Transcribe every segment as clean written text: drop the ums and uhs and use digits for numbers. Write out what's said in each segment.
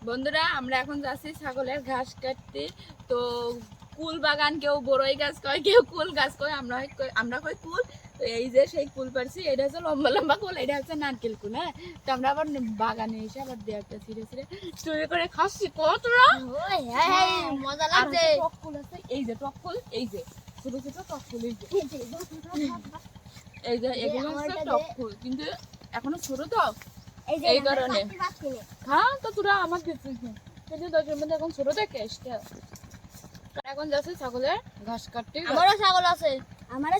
বন্ধুরা আমরা এখন যাচ্ছি ছাগলের ঘাস কাটতে। তো কুল বাগান, কেউ বড়ই গাছ কয়, কেউ কুল গাছ কয়, আমরা কই কুল। তো এই যে সেই কুল পারছি, এটা হচ্ছে লম্বা লম্বা কুল, এটা হচ্ছে নারকেল কুল। হ্যাঁ, তো আমরা আবার বাগানে এসে আবার দেয়াটা ছিঁড়ে ছিঁড়ে চুরি করে খাচ্ছি। কতটা মজা লাগছে। টক ফুল আছে, এই যে টক ফুল, এই যে ছোট ছোট টক ফুল, এই যে এই যে এগুলো হচ্ছে টক ফুল, কিন্তু এখনো ছোট তো, এই কারণে। হ্যাঁ, তো তোরা আমার দিচ্ছিস কিন্তু দশের মধ্যে এখন ছোট থেকে এসছে। এখন যাচ্ছে ছাগলের ঘাস কাটতে। আমারও ছাগল আছে, আমারও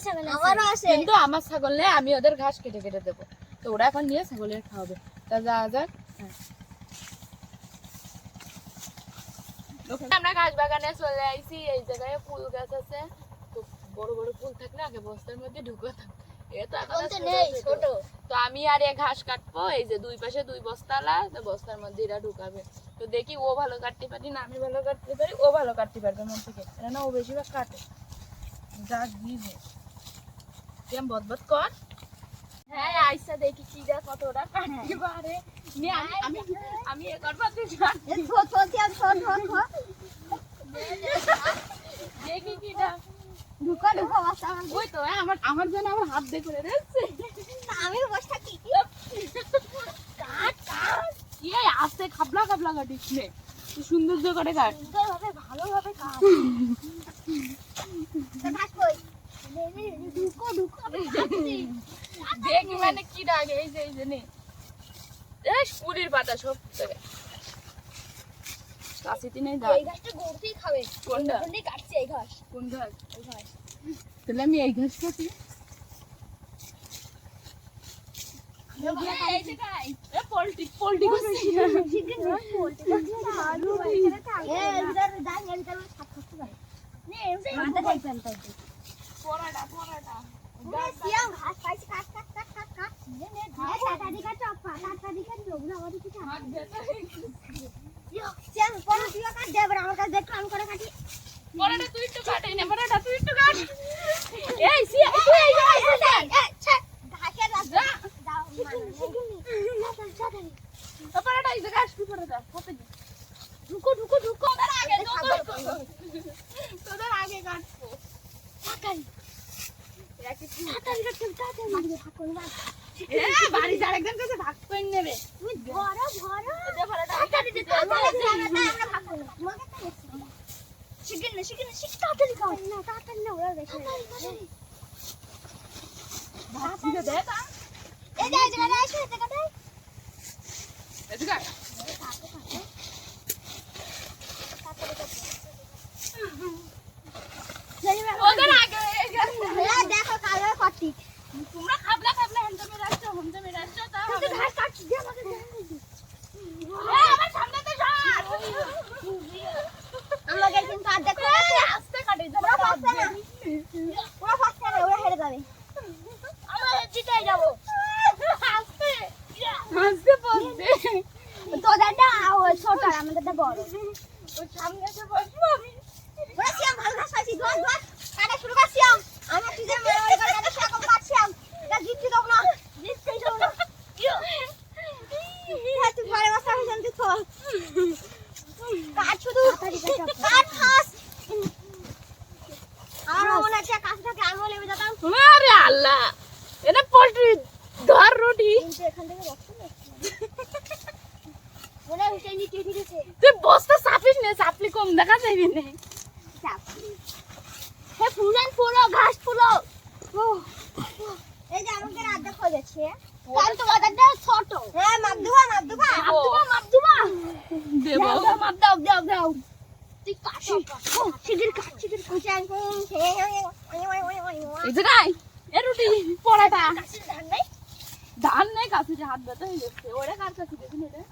আছে, কিন্তু আমার ছাগল নেই, আমি ওদের ঘাস কেটে কেটে দেবো। তো ওরা এখন নিয়ে ছাগলের খাওয়াবে। তা যা যাক। আমরা ঘাস বাগানে চলে আইছি। এই জায়গায় ফুল গাছ আছে, তো বড় বড় ফুল থাকলে আগে বস্তার মধ্যে ঢুকাতাম। তো আমি আর ঘাস কাটবো। এই যে দুই পাশে দুই বস্তালা, বস্তার মধ্যে এরা ঢুকাবে। তো দেখি ও ভালো কাটতে পারি না আমি ভালো কাটতে পারি, ও ভালো কাটতে পারবে মন থেকে, না ও বেশিরভাগ কাটে। যা দিবে কেম বদবদ কর। হ্যাঁ, আইসা দেখি কি যা কতটা কাটতে পারে। আমি এ করবো, তুই দেখি কিটা ঢুকা ঢুকা বস্তা। ওই তো আমার জন্য আমার হাত দিয়ে করে দিচ্ছে। আমি বসে থাকি। কাট কাট, এই আস্তে খাবলা খাবলা কাটিস নে, তুই সৌন্দর্য করে কাট, সুন্দরভাবে ভালোভাবে কাট। কাট কই ঢুকো ঢুকো দেখি মানে কি ডাকে। এই যে নে, এই কুলির পাতা সব থেকে কাশিতে নেই দাও। এই ঘাসটা গরুই খাবে। কোনটা? কোনটা কাটছে এই ঘাস? কোন ঘাস? এই ঘাস। তাহলে আমি এই ঘাস কাটি। এই যে গাই, এ পোল্টি পোল্টি করছিস। চিকেন পোল্টি করছিস। আলু এখানে থাকে। এই ইধার দাই এখানে সাত করতে পারে। নে এমনি মাথা খাই ফেলতে। পরাটা সিয়াম ঘাস খাইছে, কাট কাট কাট কাট কাট। নে নে টাটা দিকা চপা, টাটা দিকা লোবনা আমাদের কিছু হাত ব্যথা। সিয়াম পরে তুই কাট দে, এবার আমার কাছে দেখো আমি করে কাটি। পরাটা তুই একটু কাট, এই না পরাটা তুই একটু কাট। এই সিয়াম তুই এই ছে ঘাসে যা দাও পরাটা এই যে ঘাস কি পরাটা কত দি ঢুকো ঢুকো ঢুকো তোদের আগে তোদের আগে কাটবো। তাড়াতাড়ি তাড়াতাড়ি কাটতে তাড়াতাড়ি মারবে ঠাকুর মার। বাড়ি যার একজন কাছে ভাগ করে নেবে। তুমি ভরো ভরো এটা পরাটা তাড়াতাড়ি দে তাড়াতাড়ি আমরা ভাগ করব। তোমাকে তো চিকেন তাড়াতাড়ি খাও না, তাড়াতাড়ি না ওরা দেখে ভাগ দিয়ে দে তা এই যে জায়গা আছে এটা কাটে এদিকে ওদের আগে দেখো কালো কাটি। তোমরা খাবলা খাবলা হন্তমে রাখছো তা তুই ঘাস কাটছিস দে আমাকে দে। আমার সামনেতে সর। আমাকে কিন্তু আর দেখো আস্তে কাটে ওরা ফাঁসছে না, ওরা হেরে যাবে। আমরা জিতে যাবো আস্তে আস্তে বলতে তোদেরটা ছোট আর আমাদেরটা বড়। ওর সামনে এসে বসবো আমি। ওরা সিয়াম ভালো ঘাস পাইছি, ধর ধর কাটা শুরু কর সিয়াম। আমি তুই যে মারামারি করে কাটা সেরকম কাটছিলাম, এটা জিততে দেবো না, জিততেই দেবো না। হ্যাঁ তুই ঘরে বসে আমি জানতে তো কাট শুধু কাট খাস। আমার মনে হচ্ছে কাছ থেকে আঙুল লেগে যেতাম। আরে আল্লাহ, এটা পোল্ট্রি ধর রুটি। কিন্তু এখান থেকে বসতে না মনে হচ্ছে নি টিটি দিছে। তুই বস্তা চাপিস না, চাপলি কম দেখা যাবে না। হে ফুলেন ফুলো ঘাস ফুলো। এই যে আমাকে রাত দেখো যাচ্ছে কাল তো বাজারটা ছোট। হ্যাঁ মাপদুবা দেব দাও তুই কাট শিগগির কাট চাই। এই যে গাই এ রুটি পড়াটা ধান নাই ধান নেই, কাছে হাত ব্যথা হয়ে যাচ্ছে। ওরা কার কাছে দেখুন এটা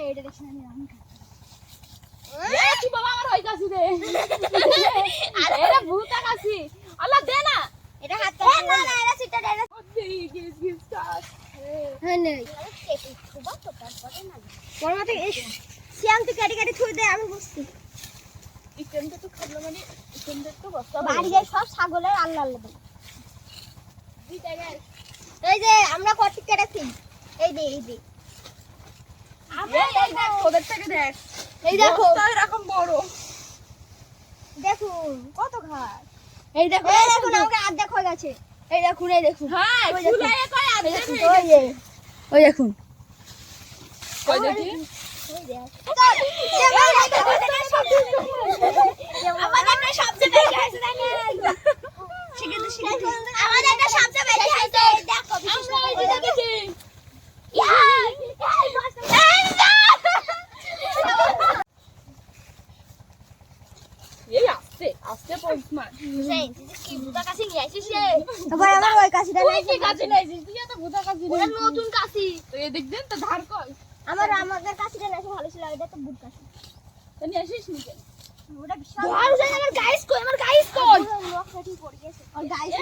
এইটা দেখছ না আমি কি বাবা আমার ওই কাছে দে। আরে এটা ভূতা কাছে আল্লাহ দে না, এটা হাত না না এটা সিটা এটা গিস কাট। হ্যাঁ নেই বড় মাঠে শিয়াম তুই কেটে কেটে থুই দে আমি বুঝছি চিকেনটা তো খাবো মানে চিকেনটা তো বস্তা বাড়ি যাই সব ছাগলের আল্লাহ আল্লাহ দেব দুই টাকায় এই যে আমরা কটি কেটেছি এই যে এই দেখ ওদের থেকে দেখ এই দেখো বস্তা এরকম বড় দেখুন কত ঘাস এই দেখো এই দেখুন আমাকে অর্ধেক হয়ে গেছে এই দেখুন হ্যাঁ ওই দেখুন। ফুলাইয়ে কয় এই আদে দেখুন, ওই যে ওই দেখুন কই দেখি আমাদের সবচেয়ে বেশি হয়েছে আমাদের সবচেয়ে বেশি হয়েছে দেখো আমরা এই যে দেখেছি এই আস্তে আস্তে পৌঁছমান এবার আমার ওই কাশিটা তুই কি কাছে নাইছিস তুই এত ভূতা কাছে ওটা নতুন কাশি তো এই দেখ দেন তো ধার কর আমাদের কাশিটা নাকি ভালো ছিল এটা তো বুট কাশি তো নিয়ে আসিস নি কেন ওটা বিশাল ধর যাই আমার গাইস কই আমার গাইস কই লোক কাটি পড়ে গেছে আর গাইস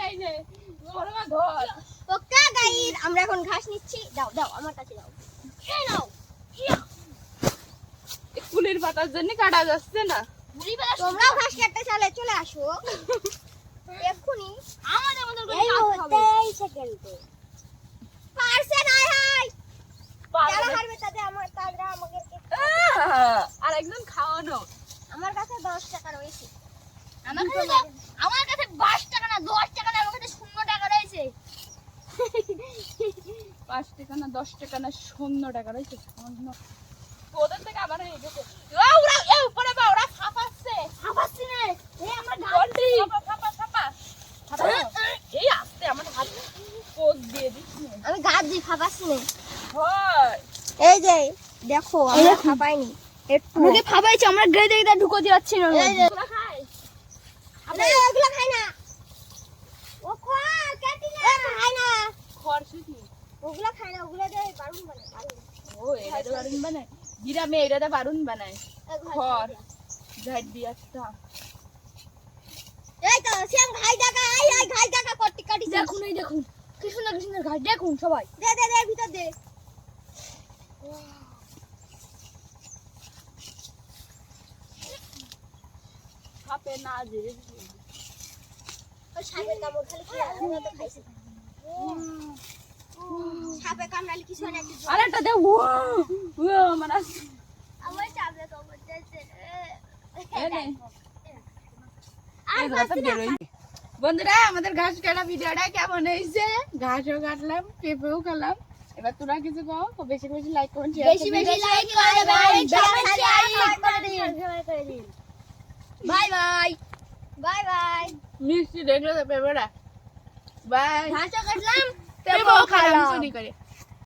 এই যে বড় মা ধর ওকা গাইস আমরা এখন ঘাস নিচ্ছি দাও দাও আমার কাছে দাও এই নাও কুলের পাতার জন্য কাটা যাচ্ছে না তোমরাও ঘাস কাটতে চলে আসো এক্ষুনি আমাদের মতো করে কাজ হবে এই সেকেন্ডে পারছে না হাই যারা হারবে তারা আমাকে আর একজন খাওয়ানো আমার কাছে 10 টাকা রয়েছে আমার কাছে 22 টাকা না 10 টাকা না আমার কাছে 0 টাকা রয়েছে 5 টাকা না 10 টাকা না 0 টাকা রয়েছে সামান্য ওদের থেকে আমার এই গেছে ওরা এই উপরে বা ওরা ছাপাচ্ছে হাবাসি নে এই আমরা গন্ডি ছাপা এই আস্তে আমার হাত পোজ দিয়ে দিচ্ছি আমি গাছ দিয়ে খাবাসি নে হয় এই যে দেখো আমরা খাবাইনি একটু আমাকে ভাবাইছে আমরা গ্রেডে এটা ঢুকো যাচ্ছি না এই যে ওরা খায় আমরা এগুলো খাই না ও খা কেটে না খাই না খরচ কি ওগুলো খাই না ওগুলো দিয়ে বারুন বানায় ও এটা বারুন বানায় গ্রামে এটা বারুন বানায় খড় ঝাড় দিয়ে একটা এই তো শ্যাম ঘাই টাকা আই ঘাই টাকা কটি কাটি দেখুন এই দেখুন কি সুন্দর ঘাট দেখুন সবাই দে ভিতর দে খাপে না যে ওই সাপের কামড় খালি কি আমরা তো খাইছি সাপে কামড়ালে কিছু হয় না একটু আরে এটা দে ও মানে আমার সাপে কামড়াচ্ছে এনে বন্ধুরা আমাদের ঘাস কাটা ভিডিওটা কেমন হয়েছে ঘাসও কাটলাম পেঁপেও খেলাম এবার তোরা কিছু কও বেশি বেশি লাইক কমেন্ট বেশি বেশি লাইক করে দিন বাই বাই বাই মিষ্টি দেখলে তো পেঁপেটা বাই ঘাসও কাটলাম পেঁপেও খেলাম চুরি করে